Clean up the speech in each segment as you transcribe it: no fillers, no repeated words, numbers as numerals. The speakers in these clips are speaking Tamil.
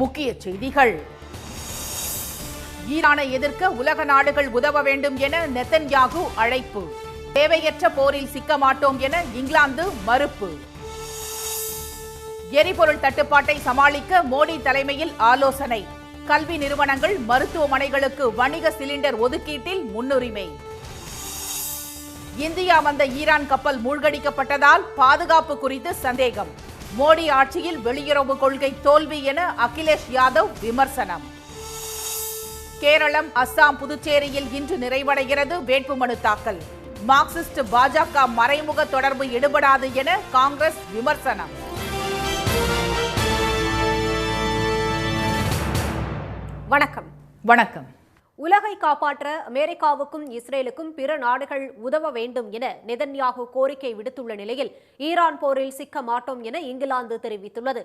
முக்கிய செய்திகள். ஈரானை எதிர்க்க உலக நாடுகள் உதவ வேண்டும் என நெதன்யாகு அழைப்பு. தேவையற்ற போரில் சிக்க மாட்டோம் என இங்கிலாந்து மறுப்பு. எரிபொருள் தட்டுப்பாட்டை சமாளிக்க மோடி தலைமையில் ஆலோசனை. கல்வி நிறுவனங்கள், மருத்துவமனைகளுக்கு வணிக சிலிண்டர் ஒதுக்கீட்டில் முன்னுரிமை. இந்தியா வந்த ஈரான் கப்பல் மூழ்கடிக்கப்பட்டதால் பாதுகாப்பு குறித்து சந்தேகம். மோடி ஆட்சியில் வெளியுறவு கொள்கை தோல்வி என அகிலேஷ் யாதவ் விமர்சனம். கேரளம், அஸ்ஸாம், புதுச்சேரியில் இன்று நிறைவடைகிறது வேட்புமனு தாக்கல். மார்க்சிஸ்ட், பாஜக மறைமுக தொடர்பு எடுபடாது என காங்கிரஸ் விமர்சனம். வணக்கம். வணக்கம். உலகை காப்பாற்ற அமெரிக்காவுக்கும் இஸ்ரேலுக்கும் பிற நாடுகள் உதவ வேண்டும் என நெதன்யாகு கோரிக்கை விடுத்துள்ள நிலையில் ஈரான் போரில் சிக்க மாட்டோம் என இங்கிலாந்து தெரிவித்துள்ளது.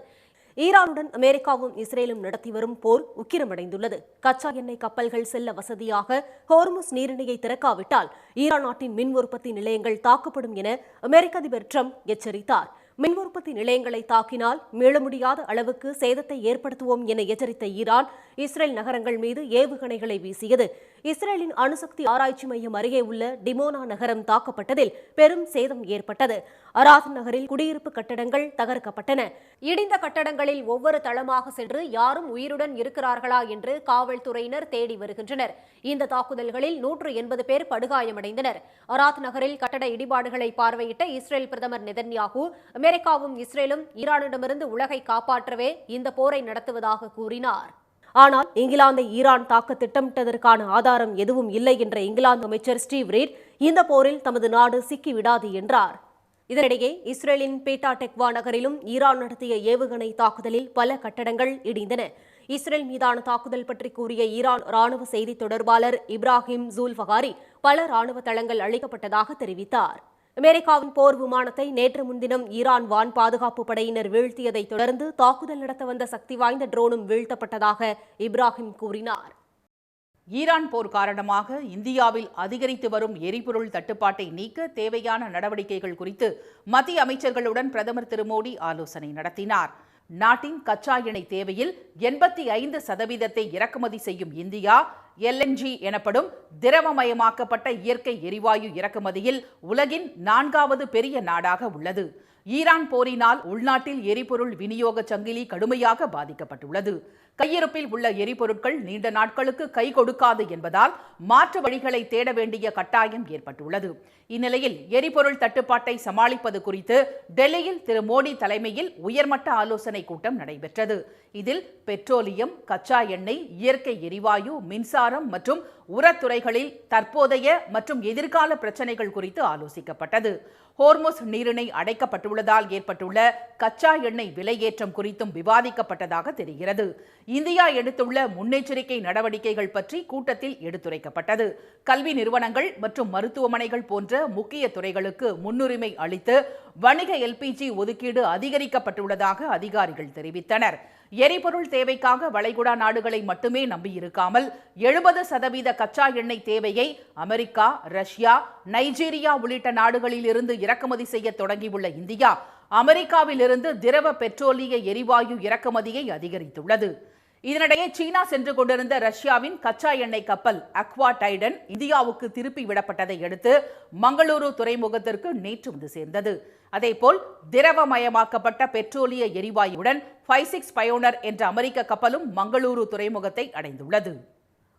ஈரானுடன் அமெரிக்காவும் இஸ்ரேலும் நடத்தி வரும் போர் உக்கிரமடைந்துள்ளது. கச்சா எண்ணெய் கப்பல்கள் செல்ல வசதியாக ஹோர்முஸ் நீரிணையை திறக்காவிட்டால் ஈரான் நாட்டின் மின் உற்பத்தி நிலையங்கள் தாக்கப்படும் என அமெரிக்க அதிபர் ட்ரம்ப் எச்சரித்தார். மின் உற்பத்தி நிலையங்களை தாக்கினால் மீள முடியாத அளவுக்கு சேதத்தை ஏற்படுத்துவோம் என எச்சரித்த ஈரான் இஸ்ரேல் நகரங்கள் மீது ஏவுகணைகளை வீசியது. இஸ்ரேலின் அணுசக்தி ஆராய்ச்சி மையம் அருகே உள்ள டிமோனா நகரம் தாக்கப்பட்டதில் பெரும் சேதம் ஏற்பட்டது. அராத் நகரில் குடியிருப்பு கட்டடங்கள் தகர்க்கப்பட்டன. இடிந்த கட்டடங்களில் ஒவ்வொரு தளமாக சென்று யாரும் உயிருடன் இருக்கிறார்களா என்று காவல்துறையினர் தேடி வருகின்றனர். இந்த தாக்குதல்களில் 180 பேர் படுகாயமடைந்தனர். அராத் நகரில் கட்டட இடிபாடுகளை பார்வையிட்ட இஸ்ரேல் பிரதமர் நெதன்யாகு அமெரிக்காவும் இஸ்ரேலும் ஈரானிடமிருந்து உலகை காப்பாற்றவே இந்த போரை நடத்துவதாக கூறினார். ஆனால் இங்கிலாந்தை ஈரான் தாக்க திட்டமிட்டதற்கான ஆதாரம் எதுவும் இல்லை என்ற இங்கிலாந்து அமைச்சர் ஸ்டீவ் ரீட் இந்த போரில் தமது நாடு சிக்கிவிடாது என்றார். இதனிடையே இஸ்ரேலின் பேட்டா டெக்வா நகரிலும் ஈரான் நடத்திய ஏவுகணை தாக்குதலில் பல கட்டடங்கள் இடிந்தன. இஸ்ரேல் மீதான தாக்குதல் பற்றி கூறிய ஈரான் ராணுவ செய்தி தொடர்பாளர் இப்ராஹிம் ஜூல்ஃபகாரி பல ராணுவ தளங்கள் அளிக்கப்பட்டதாக தெரிவித்தார். அமெரிக்காவின் போர் விமானத்தை நேற்று முன்தினம் ஈரான் வான் பாதுகாப்பு படையினர் வீழ்த்தியதை தொடர்ந்து தாக்குதல் நடத்த வந்த சக்தி வாய்ந்த ட்ரோனும் வீழ்த்தப்பட்டதாக இப்ராஹிம் கூறினார். ஈரான் போர் காரணமாக இந்தியாவில் அதிகரித்து வரும் எரிபொருள் தட்டுப்பாட்டை நீக்க தேவையான நடவடிக்கைகள் குறித்து மத்திய அமைச்சர்களுடன் பிரதமர் திரு மோடி ஆலோசனை நடத்தினார். நாட்டின் கச்சா எண்ணெய் தேவையில் 85% இறக்குமதி செய்யும் இந்தியா LNG எனப்படும் திரவமயமாக்கப்பட்ட இயற்கை எரிவாயு இறக்குமதியில் உலகின் 4வது பெரிய நாடாக உள்ளது. ஈரான் போரினால் உள்நாட்டில் எரிபொருள் விநியோக சங்கிலி கடுமையாக பாதிக்கப்பட்டுள்ளது. கையிருப்பில் உள்ள எரிபொருட்கள் நீண்ட நாட்களுக்கு கை கொடுக்காது என்பதால் மாற்று வழிகளை தேட வேண்டிய கட்டாயம் ஏற்பட்டுள்ளது. இந்நிலையில் எரிபொருள் தட்டுப்பாட்டை சமாளிப்பது குறித்து டெல்லியில் திரு மோடி தலைமையில் உயர்மட்ட ஆலோசனை கூட்டம் நடைபெற்றது. இதில் பெட்ரோலியம், கச்சா எண்ணெய், இயற்கை எரிவாயு, மின்சாரம் மற்றும் உரத்துறைகளில் தற்போதைய மற்றும் எதிர்கால பிரச்சினைகள் குறித்து ஆலோசிக்கப்பட்டது. ஹோர்முஸ் நீரிணை அடைக்கப்பட்டுள்ளதால் ஏற்பட்டுள்ள கச்சா எண்ணெய் விலையேற்றம் குறித்தும் விவாதிக்கப்பட்டதாக தெரிகிறது. இந்தியா எடுத்துள்ள முன்னெச்சரிக்கை நடவடிக்கைகள் பற்றி கூட்டத்தில் எடுத்துரைக்கப்பட்டது. கல்வி நிறுவனங்கள் மற்றும் மருத்துவமனைகள் போன்ற முக்கிய துறைகளுக்கு முன்னுரிமை அளித்து வணிக LPG ஒதுக்கீடு அதிகரிக்கப்பட்டுள்ளதாக அதிகாரிகள் தெரிவித்தனர். எரிபொருள் தேவைக்காக வளைகுடா நாடுகளை மட்டுமே நம்பியிருக்காமல் 70% கச்சா எண்ணெய் தேவையை அமெரிக்கா, ரஷ்யா, நைஜீரியா உள்ளிட்ட நாடுகளில் இருந்து இறக்குமதி செய்ய தொடங்கியுள்ள இந்தியா அமெரிக்காவிலிருந்து திரவ பெட்ரோலிய எரிவாயு இறக்குமதியை அதிகரித்துள்ளது. இதனிடையே சீனா சென்று கொண்டிருந்த ரஷ்யாவின் கச்சா எண்ணெய் கப்பல் அக்வா டைடன் இந்தியாவுக்கு திருப்பி விடப்பட்டதை அடுத்து மங்களூரு துறைமுகத்திற்கு நேற்று வந்து சேர்ந்தது. அதேபோல் திரவமயமாக்கப்பட்ட பெட்ரோலிய எரிவாயுடன் 56 பயோனர் என்ற அமெரிக்க கப்பலும் மங்களூரு துறைமுகத்தை அடைந்துள்ளது.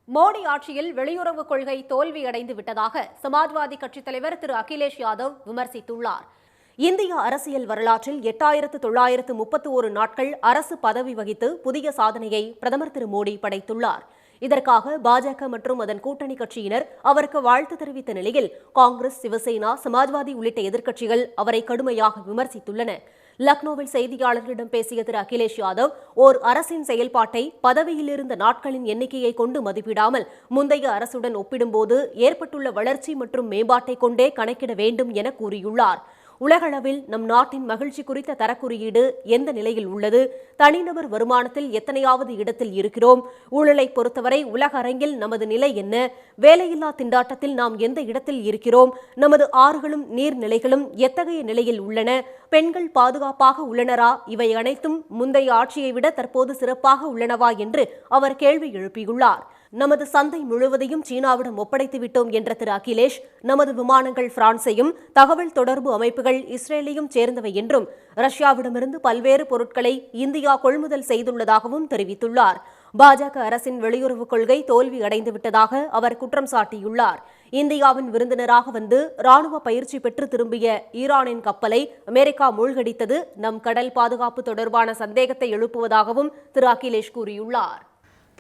மோடி ஆட்சியில் வெளியுறவு கொள்கை தோல்வியடைந்து விட்டதாக சமாஜ்வாதி கட்சித் தலைவர் திரு அகிலேஷ் யாதவ் விமர்சித்துள்ளார். இந்திய அரசியல் வரலாற்றில் 8931 நாட்கள் அரசு பதவி வகித்து புதிய சாதனையை பிரதமர் திரு மோடி படைத்துள்ளார். இதற்காக பாஜக மற்றும் அதன் கூட்டணி கட்சியினர் அவருக்கு வாழ்த்து தெரிவித்த நிலையில் காங்கிரஸ், சிவசேனா, சமாஜ்வாதி உள்ளிட்ட எதிர்க்கட்சிகள் அவரை கடுமையாக விமர்சித்துள்ளன. லக்னோவில் செய்தியாளர்களிடம் பேசிய திரு அகிலேஷ் யாதவ் ஓர் அரசின் செயல்பாட்டை பதவியில் இருந்த நாட்களின் எண்ணிக்கையை கொண்டு மதிப்பிடாமல் முந்தைய அரசுடன் ஒப்பிடும்போது ஏற்பட்டுள்ள வளர்ச்சி மற்றும் மேம்பாட்டை கொண்டே கணக்கிட வேண்டும் என கூறியுள்ளார். உலகளவில் நம் நாட்டின் மகிழ்ச்சி குறித்த தரக்குறியீடு எந்த நிலையில் உள்ளது, தனிநபர் வருமானத்தில் எத்தனையாவது இடத்தில் இருக்கிறோம், ஊழலை பொறுத்தவரை உலக அரங்கில் நமது நிலை என்ன, வேலையில்லா திண்டாட்டத்தில் நாம் எந்த இடத்தில் இருக்கிறோம், நமது ஆறுகளும் நீர்நிலைகளும் எத்தகைய நிலையில் உள்ளன, பெண்கள் பாதுகாப்பாக உள்ளனரா, இவை அனைத்தும் முந்தைய ஆட்சியை விட தற்போது சிறப்பாக உள்ளனவா என்று அவர் கேள்வி எழுப்பியுள்ளார். நமது சந்தை முழுவதையும் சீனாவிடம் ஒப்படைத்து விட்டோம் என்ற திரு அகிலேஷ், நமது விமானங்கள் பிரான்சையும் தகவல் தொடர்பு அமைப்புகள் இஸ்ரேலையும் சேர்ந்தவை என்றும் ரஷ்யாவிடமிருந்து பல்வேறு பொருட்களை இந்தியா கொள்முதல் செய்துள்ளதாகவும் தெரிவித்துள்ளார். பாஜக அரசின் வெளியுறவுக் கொள்கை தோல்வி அடைந்துவிட்டதாக அவர் குற்றம் சாட்டியுள்ளார். இந்தியாவின் விருந்தினராக வந்து ராணுவ பயிற்சி பெற்று திரும்பிய ஈரானின் கப்பலை அமெரிக்கா மூழ்கடித்தது நம் கடல் பாதுகாப்பு தொடர்பான சந்தேகத்தை எழுப்புவதாகவும் திரு அகிலேஷ் கூறியுள்ளார்.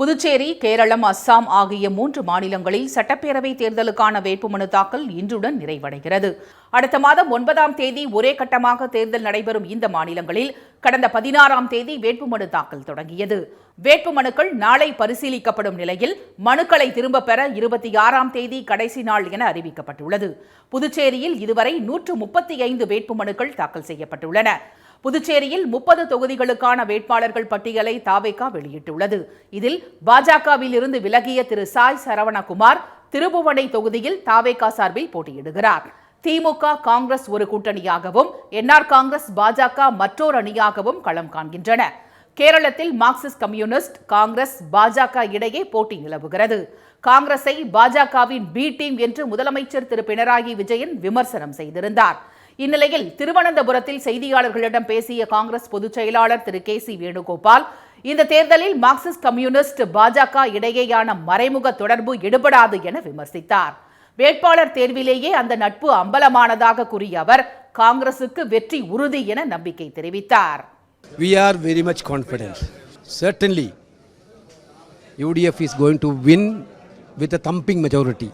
புதுச்சேரி, கேரளம், அஸ்ஸாம் ஆகிய 3 மாநிலங்களில் சட்டப்பேரவை தேர்தலுக்கான வேட்புமனு தாக்கல் இன்றுடன் நிறைவடைகிறது. அடுத்த மாதம் 9ஆம் தேதி ஒரே கட்டமாக தேர்தல் நடைபெறும் இந்த மாநிலங்களில் கடந்த 16ஆம் தேதி வேட்புமனு தாக்கல் தொடங்கியது. வேட்புமனுக்கள் நாளை பரிசீலிக்கப்படும் நிலையில் மனுக்களை திரும்பப் பெற 26ஆம் தேதி கடைசி நாள் என அறிவிக்கப்பட்டுள்ளது. புதுச்சேரியில் இதுவரை 135 வேட்புமனுக்கள் தாக்கல் செய்யப்பட்டுள்ளன. புதுச்சேரியில் 30 தொகுதிகளுக்கான வேட்பாளர்கள் பட்டியலை தாவேகா வெளியிட்டுள்ளது. இதில் பாஜகவில் இருந்து விலகிய திரு சாய் சரவணகுமார் திருபுவனை தொகுதியில் தாவேகா சார்பில் போட்டியிடுகிறார். திமுக, காங்கிரஸ் ஒரு கூட்டணியாகவும், என்ஆர் காங்கிரஸ், பாஜக மற்றொரு அணியாகவும் களம் காண்கின்றன. கேரளத்தில் மார்க்சிஸ்ட் கம்யூனிஸ்ட், காங்கிரஸ், பாஜக இடையே போட்டி நிலவுகிறது. காங்கிரஸை பாஜகவின் பி டீம் என்று முதலமைச்சர் திரு பினராயி விஜயன் விமர்சனம் செய்திருந்தார். இந்நிலையில் திருவனந்தபுரத்தில் செய்தியாளர்களிடம் பேசிய காங்கிரஸ் பொதுச் செயலாளர் திரு கே சி வேணுகோபால், இந்த தேர்தலில் மார்க்சிஸ்ட் கம்யூனிஸ்ட், பாஜக இடையேயான மறைமுக தொடர்பு எடுபடாது என விமர்சித்தார். வேட்பாளர் தேர்விலேயே அந்த நட்பு அம்பலமானதாக கூறிய அவர், காங்கிரசுக்கு வெற்றி உறுதி என நம்பிக்கை தெரிவித்தார். We are very much confident. Certainly, UDF is going to win with a thumping majority.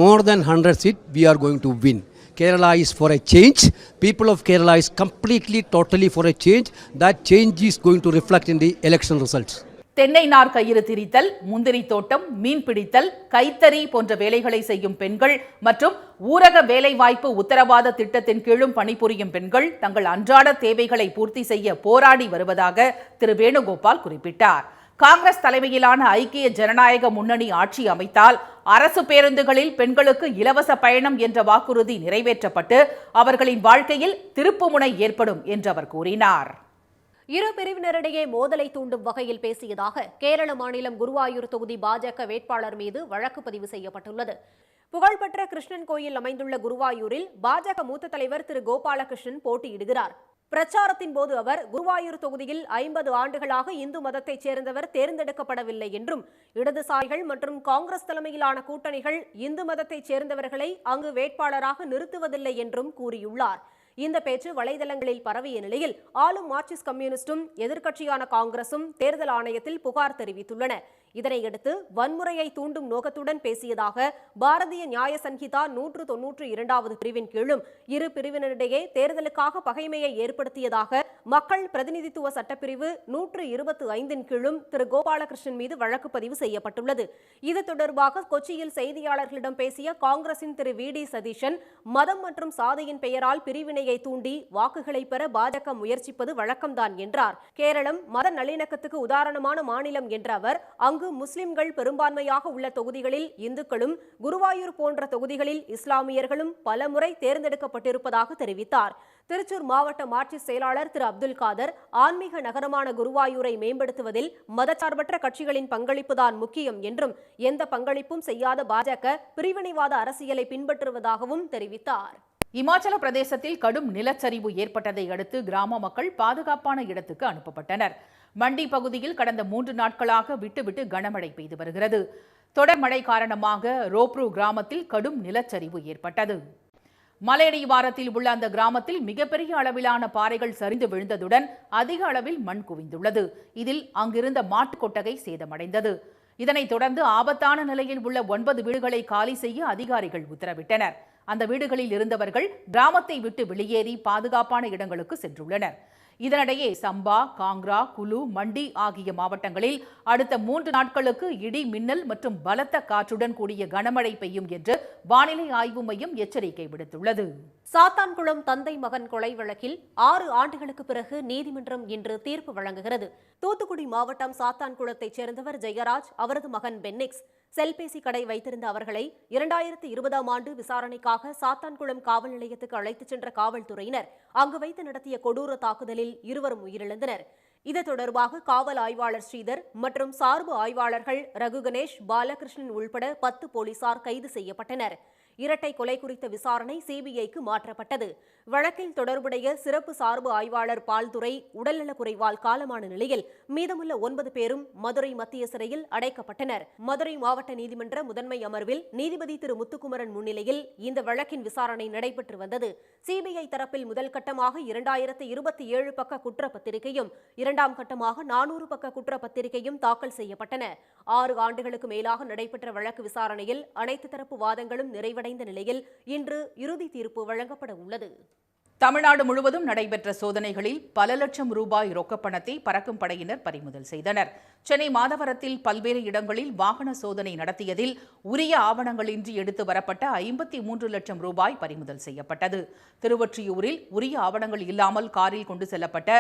More than 100 seats, we are going to win. Kerala is for a change. People of Kerala is completely, totally for a change. That change is going to reflect in the election results. தென்னை நார் கயிறு திரித்தல், முந்திரி தோட்டம், மீன் பிடித்தல், கைத்தறி போன்ற வேலைகளை செய்யும் பெண்கள் மற்றும் ஊரக வேலைவாய்ப்பு உத்தரவாத திட்டத்தின் கீழும் பணிபுரியும் பெண்கள் தங்கள் அன்றாட தேவைகளை பூர்த்தி செய்ய போராடி வருவதாக திரு வேணுகோபால் குறிப்பிட்டார். காங்கிரஸ் தலைமையிலான ஐக்கிய ஜனநாயக முன்னணி ஆட்சி அமைத்தால் அரசு பேருந்துகளில் பெண்களுக்கு இலவச பயணம் என்ற வாக்குறுதி நிறைவேற்றப்பட்டு அவர்களின் வாழ்க்கையில் திருப்புமுனை ஏற்படும் என்று அவர் கூறினார். இரு பிரிவினரிடையே மோதலை தூண்டும் வகையில் பேசியதாக கேரள மாநிலம் குருவாயூர் தொகுதி பாஜக வேட்பாளர் மீது வழக்கு பதிவு செய்யப்பட்டுள்ளது. புகழ்பெற்ற கிருஷ்ணன் கோயில் அமைந்துள்ள குருவாயூரில் பாஜக மூத்த தலைவர் திரு கோபாலகிருஷ்ணன் போட்டியிடுகிறார். பிரச்சாரத்தின் போது அவர் குருவாயூர் தொகுதியில் 50 ஆண்டுகளாக இந்து மதத்தைச் சேர்ந்தவர் தேர்ந்தெடுக்கப்படவில்லை என்றும், இடதுசாரிகள் மற்றும் காங்கிரஸ் தலைமையிலான கூட்டணிகள் இந்து மதத்தைச் சேர்ந்தவர்களை அங்கு வேட்பாளராக நிறுத்துவதில்லை என்றும் கூறியுள்ளார். இந்த பேச்சு வலைதளங்களில் பரவிய நிலையில் ஆளும் மார்க்சிஸ்ட் கம்யூனிஸ்டும் எதிர்க்கட்சியான காங்கிரசும் தேர்தல் ஆணையத்தில் புகார் தெரிவித்துள்ளன. இதனையடுத்து வன்முறையை தூண்டும் நோக்கத்துடன் பேசியதாக பாரதிய நியாய சன்ஹிதா 192வது பிரிவின் கீழும் இரு பிரிவினரிடையே தேர்தலுக்காக பகைமையை ஏற்படுத்தியதாக மக்கள் பிரதிநிதித்துவ சட்டப்பிரிவு 125 கீழும் திரு கோபாலகிருஷ்ணன் மீது வழக்கு பதிவு செய்யப்பட்டுள்ளது. இது தொடர்பாக கொச்சியில் செய்தியாளர்களிடம் பேசிய காங்கிரசின் திரு வி டி சதீஷன், மதம் மற்றும் சாதியின் பெயரால் பிரிவினையை தூண்டி வாக்குகளை பெற பாஜக முயற்சிப்பது வழக்கம்தான் என்றார். கேரளம் மத நல்லிணக்கத்துக்கு உதாரணமான மாநிலம் என்ற அவர், அங்கு முஸ்லிம்கள் பெரும்பான்மையாக உள்ள தொகுதிகளில் இந்துக்களும், குருவாயூர் போன்ற தொகுதிகளில் இஸ்லாமியர்களும் பலமுறை தேர்ந்தெடுக்கப்பட்டிருப்பதாக தெரிவித்தார். திருச்சூர் மாவட்ட மார்க்சிஸ்ட் செயலாளர் திரு அப்துல் காதர், ஆன்மீக நகரமான குருவாயூரை மேம்படுத்துவதில் மதச்சார்பற்ற கட்சிகளின் பங்களிப்புதான் முக்கியம் என்றும், எந்த பங்களிப்பும் செய்யாத பாஜக பிரிவினைவாத அரசியலை பின்பற்றுவதாகவும் தெரிவித்தார். இமாச்சல பிரதேசத்தில் கடும் நிலச்சரிவு ஏற்பட்டதை அடுத்து கிராம மக்கள் பாதுகாப்பான இடத்துக்கு அனுப்பப்பட்டனர். மண்டி பகுதியில் கடந்த 3 நாட்களாக விட்டு கனமழை பெய்து வருகிறது. தொடர் மழை காரணமாக ரோப்ரு கிராமத்தில் கடும் நிலச்சரிவு ஏற்பட்டது. மலையடிவாரத்தில் உள்ள அந்த கிராமத்தில் மிகப்பெரிய அளவிலான பாறைகள் சரிந்து விழுந்ததுடன் அதிக அளவில் மண் குவிந்துள்ளது. இதில் அங்கிருந்த மாட்டுக் கொட்டகை சேதமடைந்தது. இதனைத் தொடர்ந்து ஆபத்தான நிலையில் உள்ள 9 வீடுகளை காலி செய்ய அதிகாரிகள் உத்தரவிட்டனர். அந்த வீடுகளில் இருந்தவர்கள் கிராமத்தை விட்டு வெளியேறி பாதுகாப்பான இடங்களுக்கு சென்றுள்ளனர். இதனிடையே சம்பா, காங்க்ரா, குலு, மண்டி ஆகிய மாவட்டங்களில் அடுத்த 3 நாட்களுக்கு இடி, மின்னல் மற்றும் பலத்த காற்றுடன் கூடிய கனமழை பெய்யும் என்று வானிலை ஆய்வு மையம் எச்சரிக்கை விடுத்துள்ளது. சாத்தான்குளம் தந்தை மகன் கொலை வழக்கில் 6 ஆண்டுகளுக்கு பிறகு நீதிமன்றம் இன்று தீர்ப்பு வழங்குகிறது. தூத்துக்குடி மாவட்டம் சாத்தான்குளத்தைச் சேர்ந்தவர் ஜெயராஜ், அவரது மகன் பென்னிக்ஸ் செல்பேசி கடை வைத்திருந்த அவர்களை 2020ஆம் ஆண்டு விசாரணைக்காக சாத்தான்குளம் காவல் நிலையத்துக்கு அழைத்துச் சென்ற காவல்துறையினர் அங்கு வைத்து நடத்திய கொடூர தாக்குதலில் இருவரும் உயிரிழந்தனர். இது தொடர்பாக காவல் ஆய்வாளர் ஸ்ரீதர் மற்றும் சார்பு ஆய்வாளர்கள் ரகு கணேஷ், பாலகிருஷ்ணன் உள்பட 10 போலீசார் கைது செய்யப்பட்டனர். இரட்டை கொலை குறித்த விசாரணை சிபிஐக்கு மாற்றப்பட்டது. வழக்கில் தொடர்புடைய சிறப்பு சார்பு ஆய்வாளர் பால்துரை உடல்நலக்குறைவால் காலமான நிலையில் மீதமுள்ள 9 பேரும் மதுரை மத்திய சிறையில் அடைக்கப்பட்டனர். மதுரை மாவட்ட நீதிமன்ற முதன்மை அமர்வில் நீதிபதி திரு முத்துக்குமரன் முன்னிலையில் இந்த வழக்கின் விசாரணை நடைபெற்று வந்தது. சிபிஐ தரப்பில் முதல் கட்டமாக 2027 பக்க குற்றப்பத்திரிகையும், 2ஆம் கட்டமாக 400 பக்க குற்றப்பத்திரிகையும் தாக்கல் செய்யப்பட்டன. 6 ஆண்டுகளுக்கு மேலாக நடைபெற்ற வழக்கு விசாரணையில் அனைத்து தரப்பு வாதங்களும் நிறைவடைந்த நிலையில் இன்று இறுதி தீர்ப்பு வழங்கப்பட உள்ளது. தமிழ்நாடு முழுவதும் நடைபெற்ற சோதனைகளில் பல லட்சம் ரூபாய் ரொக்கப்பணத்தை பறக்கும் படையினர் பறிமுதல் செய்தனர். சென்னை மாதவரத்தில் பல்வேறு இடங்களில் வாகன சோதனை நடத்தியதில் உரிய ஆவணங்களின்றி எடுத்து வரப்பட்ட 53 லட்சம் ரூபாய் பறிமுதல் செய்யப்பட்டது. திருவொற்றியூரில் உரிய ஆவணங்கள் இல்லாமல் காரில் கொண்டு செல்லப்பட்ட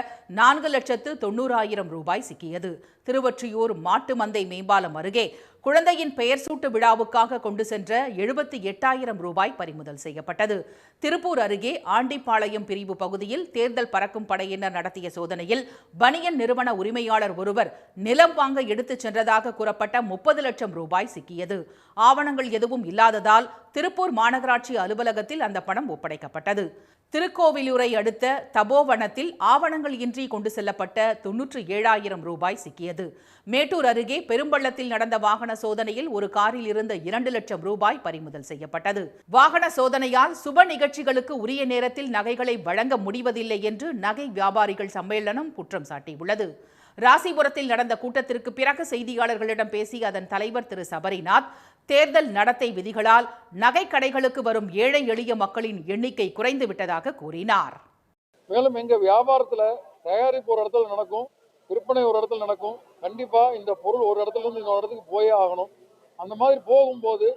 4,90,000 ரூபாய் சிக்கியது. திருவொற்றியூர் மாட்டு மந்தை மேம்பாலம் அருகே குழந்தையின் பெயர் சூட்டு விழாவுக்காக கொண்டு சென்ற 78,000 ரூபாய் பறிமுதல் செய்யப்பட்டது. திருப்பூர் அருகே ஆண்டிப்பாளையம் பிரிவு பகுதியில் தேர்தல் பறக்கும் படையினர் நடத்திய சோதனையில் பனியன் நிறுவன உரிமையாளர் ஒருவர் நிலம் வாங்க எடுத்துச் சென்றதாக கூறப்பட்ட 30 லட்சம் ரூபாய் சிக்கியது. ஆவணங்கள் எதுவும் இல்லாததால் திருப்பூர் மாநகராட்சி அலுவலகத்தில் அந்த பணம் ஒப்படைக்கப்பட்டது. திருக்கோவிலூரை அடுத்த தபோவனத்தில் ஆவணங்கள் இன்றி கொண்டு செல்லப்பட்ட 97,000 ரூபாய் சிக்கியது. மேட்டூர் அருகே பெரும்பள்ளத்தில் நடந்த வாகன சோதனையில் ஒரு காரில் இருந்த 2 லட்சம் ரூபாய் பறிமுதல் செய்யப்பட்டது. வாகன சோதனையால் சுப நிகழ்ச்சிகளுக்கு உரிய நேரத்தில் நகைகளை வழங்க முடிவதில்லை என்று நகை வியாபாரிகள் சம்மேளனம் குற்றம் சாட்டியுள்ளது. ராசிபுரத்தில் நடந்த கூட்டத்திற்கு பிறகு செய்தியாளர்களிடம் பேசிய அதன் தலைவர் திரு சபரிநாத், தேர்தல் நடத்தை விதிகளால் நகை கடைகளுக்கு வரும் ஏழை எளிய மக்களின் எண்ணிக்கை குறைந்து விட்டதாக கூறினார். மேலும் எங்க வியாபாரத்துல தயாரிப்பு ஒரு இடத்துல நடக்கும், விற்பனை ஒரு இடத்துல நடக்கும். கண்டிப்பா இந்த பொருள் ஒரு இடத்துல இருந்து இன்னொரு இடத்துக்கு போயே ஆகணும். அந்த மாதிரி போகும்போது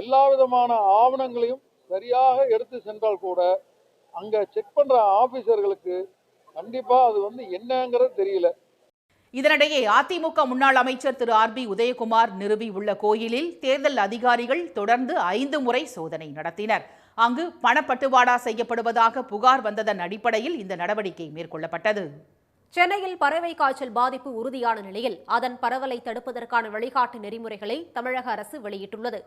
எல்லா விதமான ஆவணங்களையும் சரியாக எடுத்து சென்றால் கூட அங்க செக் பண்ற ஆபீசர்களுக்கு கண்டிப்பா அது என்னங்கிறது தெரியல. இதனிடையே அதிமுக முன்னாள் அமைச்சர் திரு ஆர்.பி. உதயகுமார் நிறுவி உள்ள கோயிலில் தேர்தல் அதிகாரிகள் தொடர்ந்து 5 முறை சோதனை நடத்தினர். அங்கு பணப்பட்டுவாடா செய்யப்படுவதாக புகார் வந்ததன் அடிப்படையில் இந்த நடவடிக்கை மேற்கொள்ளப்பட்டது. சென்னையில் பறவை காய்ச்சல் பாதிப்பு உறுதியான நிலையில் அதன் பரவலை தடுப்பதற்கான வழிகாட்டு நெறிமுறைகளை தமிழக அரசு வெளியிட்டுள்ளது.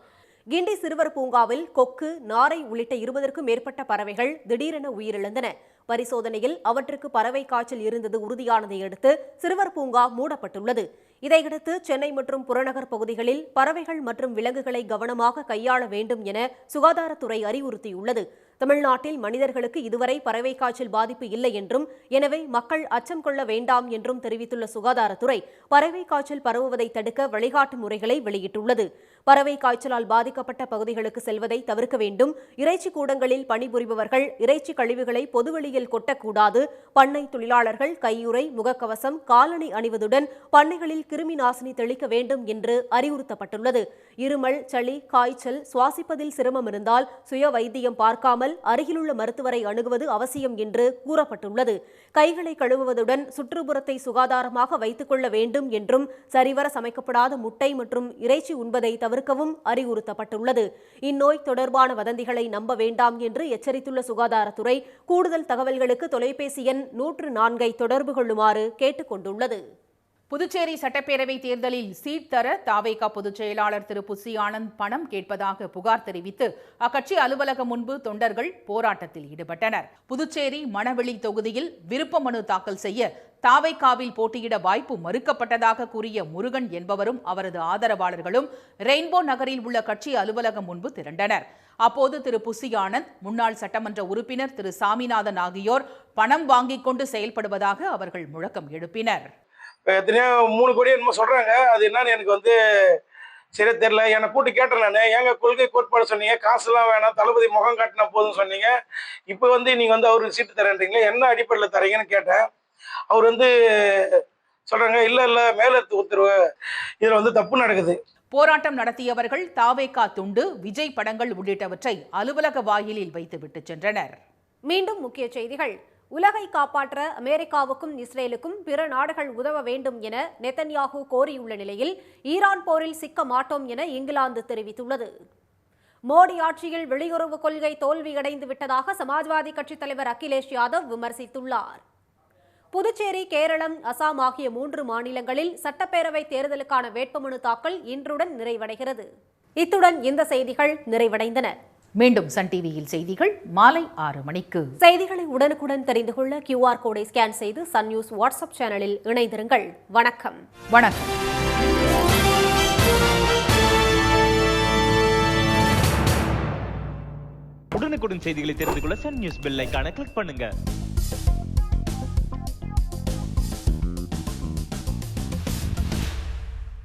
கிண்டி சிறுவர் பூங்காவில் கொக்கு, நாரை உள்ளிட்ட 20க்கும் மேற்பட்ட பறவைகள் திடீரென உயிரிழந்தன. பரிசோதனையில் அவற்றுக்கு பறவை காய்ச்சல் இருந்தது உறுதியானதை அடுத்து சிறுவர் பூங்கா மூடப்பட்டுள்ளது. இதையடுத்து சென்னை மற்றும் புறநகர் பகுதிகளில் பறவைகள் மற்றும் விலங்குகளை கவனமாக கையாள வேண்டும் என சுகாதாரத்துறை அறிவுறுத்தியுள்ளது. தமிழ்நாட்டில் மனிதர்களுக்கு இதுவரை பறவை காய்ச்சல் பாதிப்பு இல்லை என்றும், எனவே மக்கள் அச்சம் கொள்ள வேண்டாம் என்றும் தெரிவித்துள்ள சுகாதாரத்துறை பறவை காய்ச்சல் பரவுவதை தடுக்க வழிகாட்டு முறைகளை வெளியிட்டுள்ளது. பறவை காய்ச்சலால் பாதிக்கப்பட்ட பகுதிகளுக்கு செல்வதை தவிர்க்க வேண்டும். இறைச்சி கூடங்களில் பணிபுரிபவர்கள் இறைச்சி கழிவுகளை பொதுவெளியில் கொட்டக்கூடாது. பண்ணை தொழிலாளர்கள் கையுறை, முகக்கவசம், காலணி அணிவதுடன் பண்ணைகளில் கிருமி நாசினி தெளிக்க வேண்டும் என்று அறிவுறுத்தப்பட்டுள்ளது. இருமல், சளி, காய்ச்சல், சுவாசிப்பதில் சிரமம் இருந்தால் சுய வைத்தியம் பார்க்காமல் அருகிலுள்ள மருத்துவரை அணுகுவது அவசியம் என்று கூறப்பட்டுள்ளது. கைகளை கழுவுவதுடன் சுற்றுப்புறத்தை சுகாதாரமாக வைத்துக் கொள்ள வேண்டும் என்றும், சரிவர சமைக்கப்படாத முட்டை மற்றும் இறைச்சி உண்பதை தவிர்க்கவும் அறிவுறுத்தப்பட்டுள்ளது. இந்நோய் தொடர்பான வதந்திகளை நம்ப வேண்டாம் என்று எச்சரித்துள்ள சுகாதாரத்துறை கூடுதல் தகவல்களுக்கு தொலைபேசி எண் 104ஐ தொடர்பு கொள்ளுமாறு கேட்டுக் கொண்டுள்ளது. புதுச்சேரி சட்டப்பேரவை தேர்தலில் சீட் தர தாவேகா பொதுச் செயலாளர் திரு புசி ஆனந்த் பணம் கேட்பதாக புகார் தெரிவித்து அக்கட்சி அலுவலகம் முன்பு தொண்டர்கள் போராட்டத்தில் ஈடுபட்டனர். புதுச்சேரி மணவெளி தொகுதியில் விருப்ப மனு தாக்கல் செய்ய தாவேகாவில் போட்டியிட வாய்ப்பு மறுக்கப்பட்டதாக கூறிய முருகன் என்பவரும் அவரது ஆதரவாளர்களும் ரெயின்போ நகரில் உள்ள கட்சி அலுவலகம் முன்பு திரண்டனர். அப்போது திரு புசி ஆனந்த், முன்னாள் சட்டமன்ற உறுப்பினர் திரு சாமிநாதன் ஆகியோர் பணம் வாங்கிக் கொண்டு செயல்படுவதாக அவர்கள் முழக்கம் எழுப்பினர். எத்தனையோ 3 கோடி என்னமோ சொல்றாங்க. அது என்னன்னு எனக்கு சரி தெரியல, என்னை கூட்டி கேட்டேன் நான், ஏங்க கொள்கை கோட்பாடு சொன்னீங்க, காசுலாம் வேணாம், தளபதி முகம் காட்டினா போதும் சொன்னீங்க, இப்போ வந்து நீங்கள் வந்து அவருக்கு சீட்டு தரேன்றீங்களா, என்ன அடிப்படையில் தரீங்கன்னு கேட்டேன். அவர் வந்து சொல்கிறாங்க, இல்லை மேலெடுத்து உத்தரவு, இதில் வந்து தப்பு நடக்குது. போராட்டம் நடத்தியவர்கள் தாவேகா துண்டு, விஜய் படங்கள் உள்ளிட்டவற்றை அலுவலக வாயிலில் வைத்துவிட்டு சென்றனர். மீண்டும் முக்கிய செய்திகள். உலகை காப்பாற்ற அமெரிக்காவுக்கும் இஸ்ரேலுக்கும் பிற நாடுகள் உதவ வேண்டும் என நெதன்யாகு கோரியுள்ள நிலையில் ஈரான் போரில் சிக்க மாட்டோம் என இங்கிலாந்து தெரிவித்துள்ளது. மோடி ஆட்சியில் வெளியுறவு கொள்கை தோல்வியடைந்து விட்டதாக சமாஜ்வாதி கட்சித் தலைவர் அகிலேஷ் யாதவ் விமர்சித்துள்ளார். புதுச்சேரி, கேரளம், அசாம் ஆகிய 3 மாநிலங்களில் சட்டப்பேரவை தேர்தலுக்கான வேட்புமனு தாக்கல் இன்றுடன் நிறைவடைகிறது. இத்துடன் இந்த செய்திகள் நிறைவடைந்தன. மீண்டும் சன் டிவியில் செய்திகள் மாலை 6 மணிக்கு. செய்திகளை உடனுக்குடன் தெரிந்து கொள்ள QR கோடை ஸ்கேன் செய்து சன் நியூஸ் வாட்ஸ்அப் சேனலில் இணைந்திருங்கள். வணக்கம். வணக்கம். உடனுக்குடன் செய்திகளை தெரிந்து கொள்ள சன் நியூஸ் பெல் ஐகானை கிளிக் பண்ணுங்க.